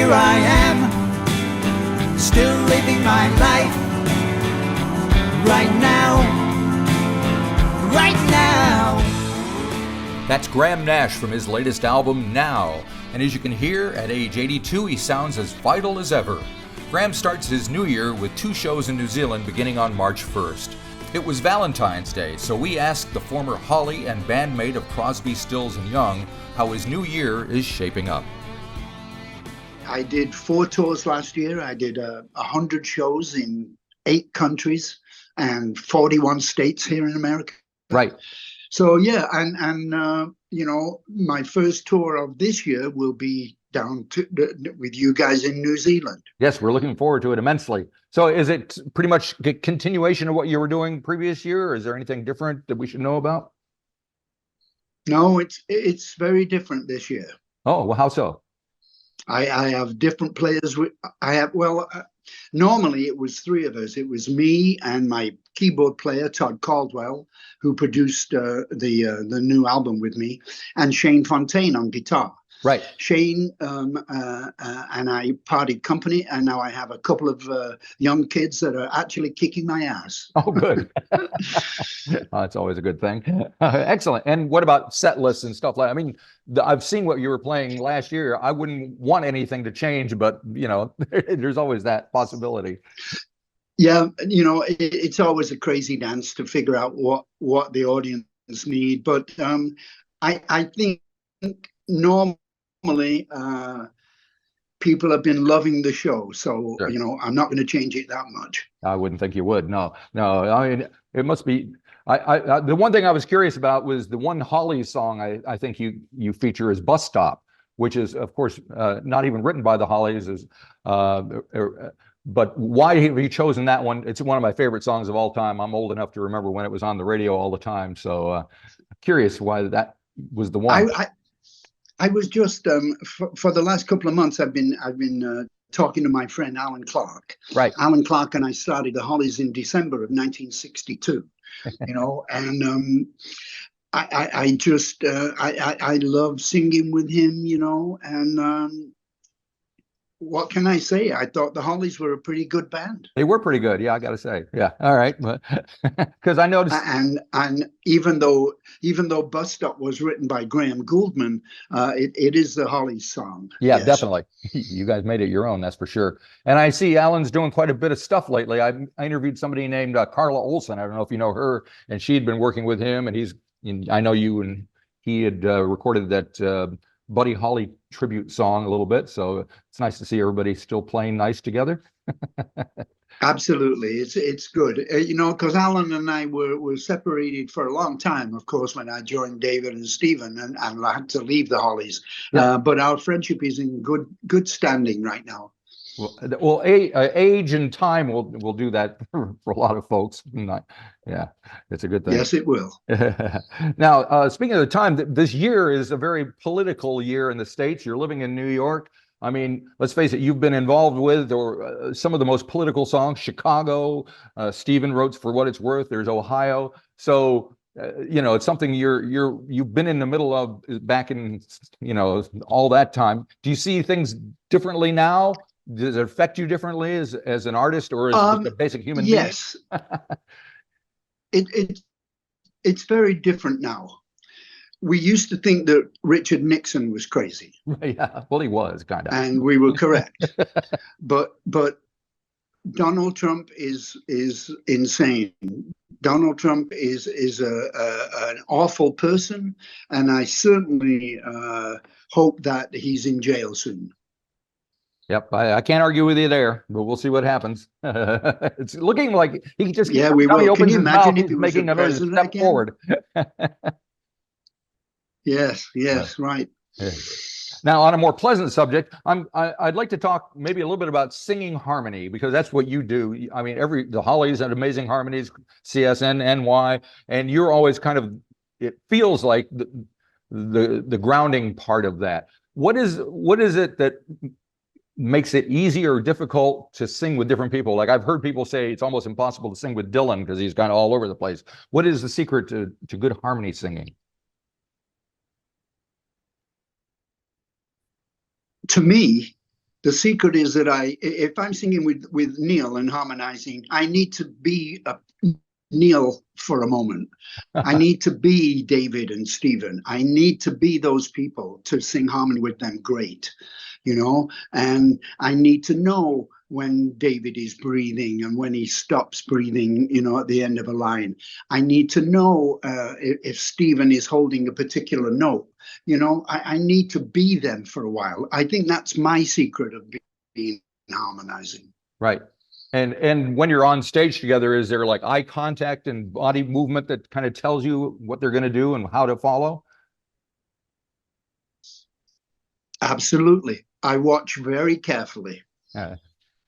here I am, still living my life, right now, right now. That's Graham Nash from his latest album, Now. And as you can hear, at age 82, he sounds as vital as ever. Graham starts his new year with 2 shows in New Zealand beginning on March 1st. It was Valentine's Day, so we asked the former Holly and bandmate of Crosby, Stills & Young how his new year is shaping up. I did 4 tours last year. I did 100 shows in 8 countries and 41 states here in America. Right. So yeah, and you know, my first tour of this year will be down to with you guys in New Zealand. Yes, we're looking forward to it immensely. So is it pretty much a continuation of what you were doing previous year, or is there anything different that we should know about? No, it's very different this year. Oh, well, how so? I have different players. Normally it was 3 of us. It was me and my keyboard player, Todd Caldwell, who produced the new album with me, and Shane Fontaine on guitar. Right. Shane and I parted company, and now I have a couple of young kids that are actually kicking my ass. Oh, good. That's always a good thing. Excellent. And what about set lists and stuff like that? I mean, I've seen what you were playing last year. I wouldn't want anything to change, but, you know, there's always that possibility. Yeah, you know, it's always a crazy dance to figure out what the audience need. But I think normally people have been loving the show, so sure. You know, I'm not going to change it that much. I wouldn't think you would. No. I mean, it must be. The one thing I was curious about was the one Hollies song I think you feature is "Bus Stop," which is, of course, not even written by the Hollies. But why have you chosen that one? It's one of my favorite songs of all time. I'm old enough to remember when it was on the radio all the time. So curious why that was the one. I was just for the last couple of months I've been talking to my friend Alan Clark. Right. Alan Clark and I started the Hollies in December of 1962. You know, and I just I love singing with him. You know, and what can I say? I thought the Hollies were a pretty good band. They were pretty good, yeah, I got to say. Yeah, all right, but because I noticed, and even though "Bus Stop" was written by Graham Gouldman, it is the Hollies song. Yeah, yes. Definitely. You guys made it your own, that's for sure. And I see Alan's doing quite a bit of stuff lately. I interviewed somebody named Carla Olson. I don't know if you know her, and she'd been working with him, and I know you and he had recorded that Buddy Holly tribute song a little bit, so it's nice to see everybody still playing nice together. Absolutely, it's good, you know, because Alan and I were separated for a long time, of course, when I joined David and Stephen, and I had to leave the Hollies. Yeah. But our friendship is in good standing right now. Well, age and time will do that for a lot of folks. Yeah, it's a good thing. Yes, it will. Now, speaking of the time, this year is a very political year in the States. You're living in New York. I mean, let's face it, you've been involved with some of the most political songs. Chicago, Stephen wrote For What It's Worth. There's Ohio. So, you know, it's something you've been in the middle of back in, you know, all that time. Do you see things differently now? Does it affect you differently as an artist, or as a basic human being? Yes. It's very different now. We used to think that Richard Nixon was crazy. Yeah, well, he was kind of, and we were correct. but Donald Trump is insane. Donald Trump is an awful person, and I certainly hope that he's in jail soon. Yep, I can't argue with you there, but we'll see what happens. It's looking like he just we will. Can you imagine if he was making another step again? forward? Yes, right. Now, on a more pleasant subject, I'd like to talk maybe a little bit about singing harmony, because that's what you do. I mean, the Hollies had amazing harmonies, CSN&Y, and you're always kind of, it feels like the grounding part of that. What is it that makes it easy or difficult to sing with different people? Like, I've heard people say it's almost impossible to sing with Dylan because he's kind of all over the place. What is the secret to good harmony singing? To me, The secret is that if I'm singing with Neil and harmonizing, I need to be Neil for a moment. I need to be David and Stephen. I need to be those people to sing harmony with them great, and I need to know when David is breathing and when he stops breathing, at the end of a line. I need to know if Stephen is holding a particular note. I need to be them for a while. I think that's my secret of being harmonizing. Right. And when you're on stage together, is there like eye contact and body movement that kind of tells you what they're going to do and how to follow? Absolutely. I watch very carefully.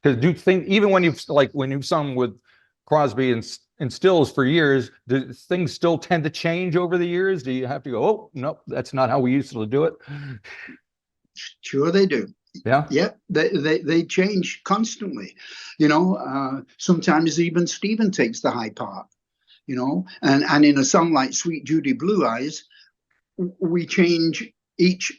Because do you think, even when you've sung with Crosby and Stills for years, do things still tend to change over the years? Do you have to go, oh, no, that's not how we used to do it? Sure they do. Yeah. Yeah, they change constantly. Sometimes even Stephen takes the high part, and in a song like Sweet Judy Blue Eyes, we change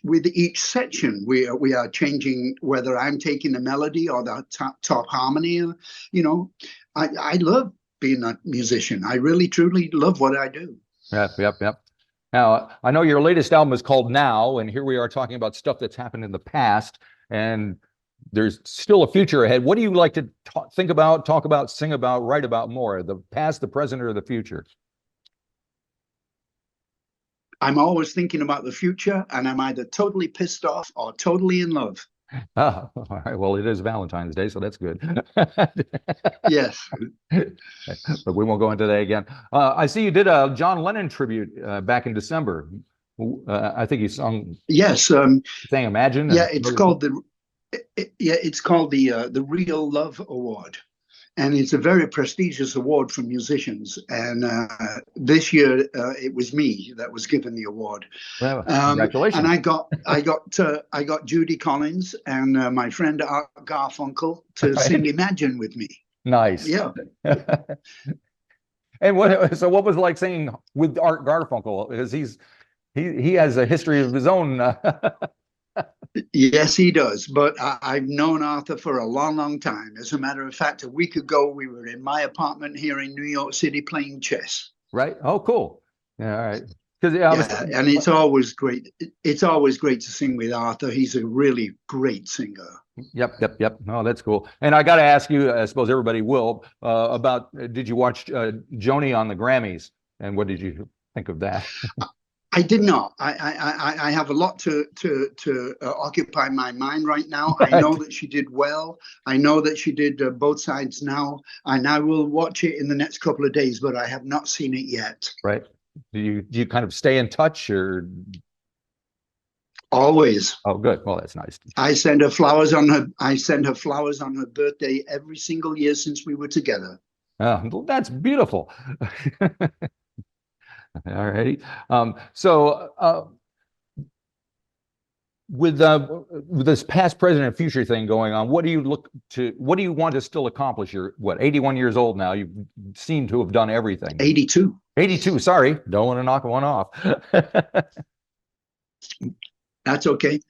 with each section. We are changing whether I'm taking the melody or the top harmony. I love being a musician. I really truly love what I do. Yep. Now, I know your latest album is called Now, and here we are talking about stuff that's happened in the past, and there's still a future ahead. What do you like to think about, talk about, sing about, write about more, the past, the present, or the future? I'm always thinking about the future, and I'm either totally pissed off or totally in love. All right. Well, it is Valentine's Day, so that's good. Yes. But we won't go into that again. I see you did a John Lennon tribute back in December. I think you sung. Yes. Sang Imagine. Yeah, it's called the Real Love Award. And it's a very prestigious award for musicians. And this year, it was me that was given the award. Well, congratulations! And I got Judy Collins and my friend Art Garfunkel to sing Imagine with me. Nice. Yeah. And what was it like singing with Art Garfunkel? Because he has a history of his own. Yes, he does. But I've known Arthur for a long, long time. As a matter of fact, a week ago, we were in my apartment here in New York City playing chess. Right. Oh, cool. Yeah. All right. And it's always great. It's always great to sing with Arthur. He's a really great singer. Yep. Oh, that's cool. And I got to ask you, I suppose everybody will, about, did you watch Joni on the Grammys? And what did you think of that? I did not. I have a lot to occupy my mind right now. Right. I know that she did well. I know that she did Both Sides Now, and I will watch it in the next couple of days, but I have not seen it yet. Right. Do you kind of stay in touch, or? Always. Oh, good. Well, that's nice. I send her flowers on her birthday every single year since we were together. Well, that's beautiful. All righty. So with this past, present, and future thing going on, what do you want to still accomplish? You're 81 years old now. You seem to have done everything. 82. 82. Sorry, don't want to knock one off. That's okay.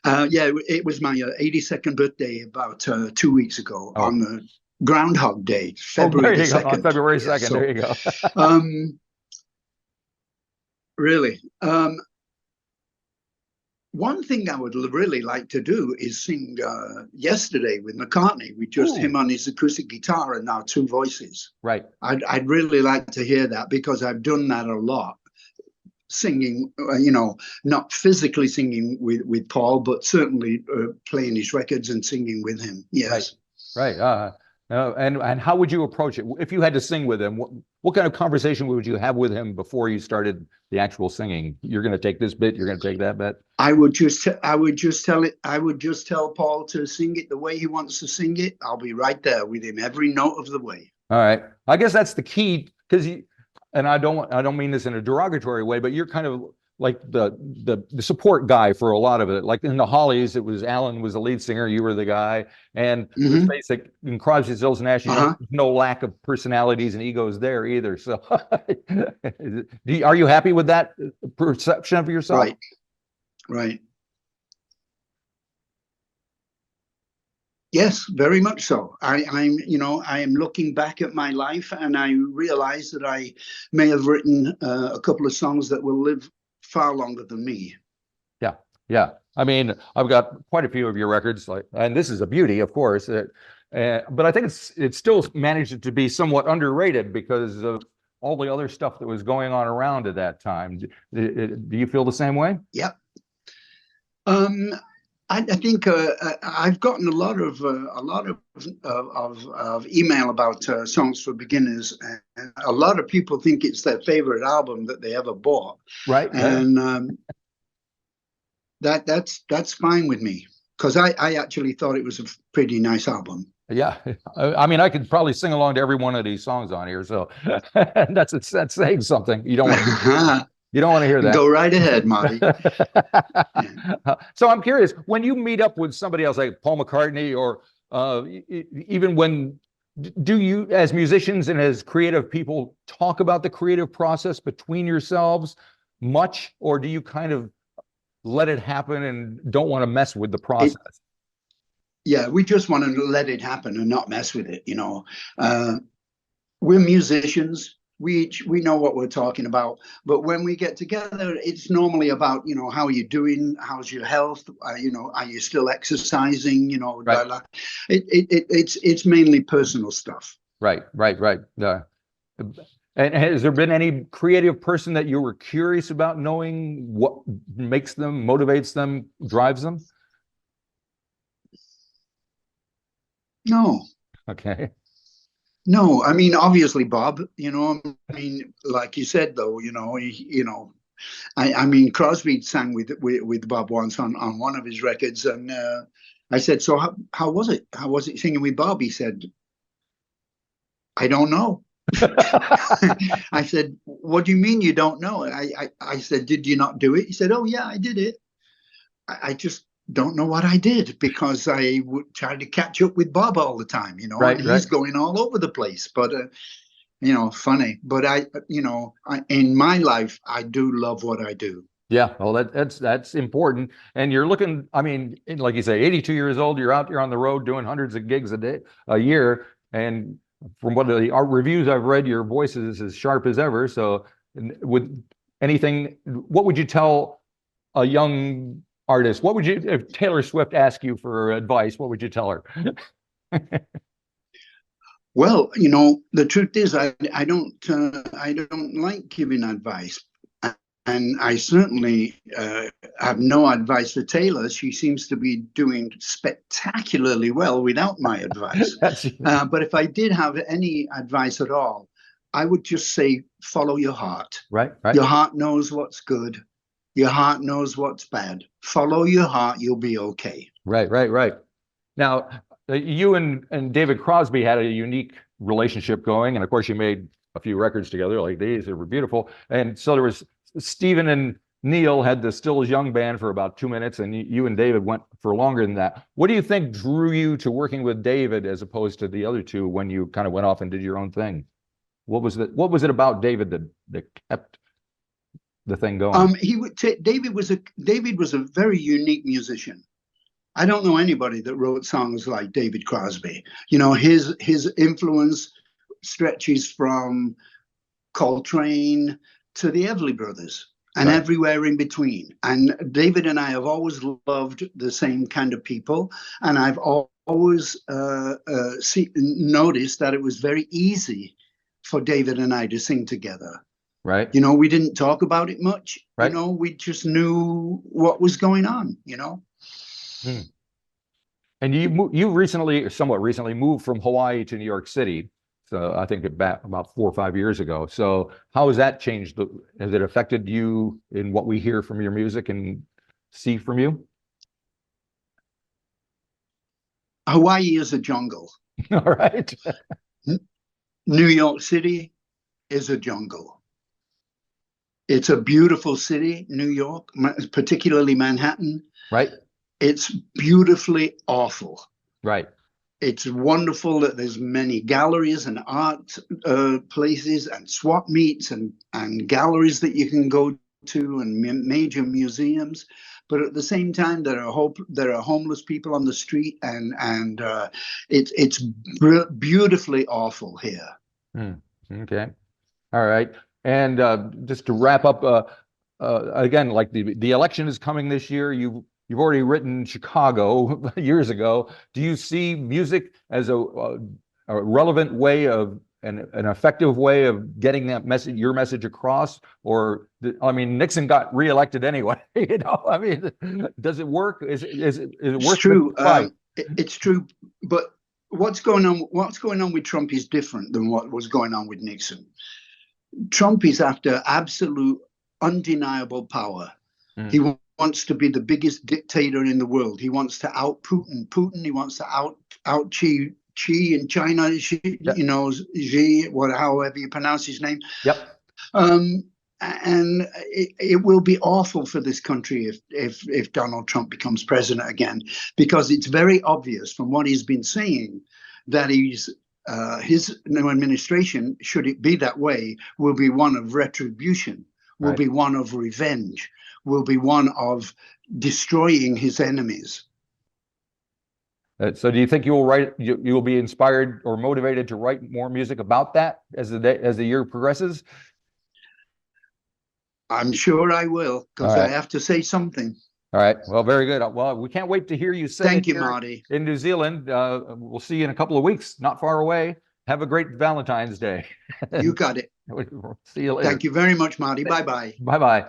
Yeah, it was my 82nd birthday about 2 weeks ago on the Groundhog Day, February 2nd. On February 2nd. Yeah, so, there you go. Really. One thing I would really like to do is sing Yesterday with McCartney, with just him on his acoustic guitar and now two voices. Right. I'd really like to hear that, because I've done that a lot. Singing, not physically singing with Paul, but certainly playing his records and singing with him. Yes. Right. And how would you approach it if you had to sing with him? What kind of conversation would you have with him before you started the actual singing? You're going to take this bit. You're going to take that bit. I would just tell Paul to sing it the way he wants to sing it. I'll be right there with him every note of the way. All right. I guess that's the key, because and I don't mean this in a derogatory way, but you're kind of like the support guy for a lot of it. Like in the Hollies, it was Alan was the lead singer, you were the guy, and let's face it, in Crosby, Stills, Nash, no lack of personalities and egos there either. So, are you happy with that perception of yourself? Right. Yes, very much so. I am looking back at my life, and I realize that I may have written a couple of songs that will live far longer than me. Yeah, yeah. I mean, I've got quite a few of your records, like, and this is a beauty, of course. But I think it's still managed to be somewhat underrated because of all the other stuff that was going on around at that time. Do you feel the same way? Yep. Um, I think I've gotten a lot of email about songs for beginners, and a lot of people think it's their favorite album that they ever bought, Right. and that's fine with me because I actually thought it was a pretty nice album. Yeah. I mean, I could probably sing along to every one of these songs on here, so that's saying something. You don't want to hear that. Go right ahead, Marty. So I'm curious, when you meet up with somebody else like Paul McCartney, or even when, do you, as musicians and as creative people, talk about the creative process between yourselves much, or do you kind of let it happen and don't want to mess with the process? Yeah, we just want to let it happen and not mess with it. We're musicians. We know what we're talking about, but when we get together, it's normally about, how are you doing? How's your health? Are you still exercising? Right. It's mainly personal stuff. Right. And has there been any creative person that you were curious about knowing what makes them, motivates them, drives them? No. Okay. No, I mean, obviously, Bob, like you said, though, I mean, Crosby sang with Bob once on one of his records, and I said, so how was it? How was it singing with Bob? He said, I don't know. I said, what do you mean you don't know? I said, did you not do it? He said, oh, yeah, I did it. I just don't know what I did because I would try to catch up with Bob all the time, Right, and he's going all over the place. But, funny. But in my life, I do love what I do. Yeah, well, that's important. And you're looking, I mean, like you say, 82 years old, you're out there on the road doing hundreds of gigs a year. And from what the art reviews I've read, your voice is as sharp as ever. So with anything, what would you tell a young artist? What would you, if Taylor Swift asked you for advice, what would you tell her? Well, the truth is, I don't like giving advice, and I certainly have no advice for Taylor. She seems to be doing spectacularly well without my advice. But if I did have any advice at all, I would just say, follow your heart. Right. Your heart knows what's good. Your heart knows what's bad. Follow your heart, you'll be okay. Right. Now, you and David Crosby had a unique relationship going, and of course, you made a few records together like these. They were beautiful. And so there was Stephen and Neil had the Still As Young band for about 2 minutes, and you and David went for longer than that. What do you think drew you to working with David as opposed to the other two when you kind of went off and did your own thing? What was it about David that kept the thing going? David was a very unique musician. I don't know anybody that wrote songs like David Crosby. His influence stretches from Coltrane to the Everly Brothers and everywhere in between. And David and I have always loved the same kind of people. And I've always noticed that it was very easy for David and I to sing together. Right. We didn't talk about it much. Right. We just knew what was going on, And you somewhat recently moved from Hawaii to New York City. So I think about 4 or 5 years ago. So how has that changed? Has it affected you in what we hear from your music and see from you? Hawaii is a jungle. All right. New York City is a jungle. It's a beautiful city, New York, particularly Manhattan. Right. It's beautifully awful. Right. It's wonderful that there's many galleries and art places and swap meets and galleries that you can go to and major museums. but at the same time, there are homeless people on the street, and it's beautifully awful here. Okay. All right. And just to wrap up, again, like the election is coming this year. You've already written Chicago years ago. Do you see music as a relevant way of an effective way of getting that message, your message across? Or I mean, Nixon got reelected anyway. You know, I mean, does it work? Is it It's worth true. the fight? It's true, but what's going on with Trump is different than what was going on with Nixon. Trump is after absolute, undeniable power. He wants to be the biggest dictator in the world. He wants to out Putin. He wants to out Xi in China. Xi, you know, Xi, however you pronounce his name. Yep. And it will be awful for this country if Donald Trump becomes president again, because it's very obvious from what he's been saying that his new administration, should it be that way, will be one of retribution, will be one of revenge, will be one of destroying his enemies. So do you think you will be inspired or motivated to write more music about that as the year progresses? I'm sure I will, because I have to say something. All right. Well, very good. Well, we can't wait to hear you sing. Thank you, Marty. In New Zealand. We'll see you in a couple of weeks, not far away. Have a great Valentine's Day. You got it. See you later. Thank you very much, Marty. Bye-bye. Bye-bye.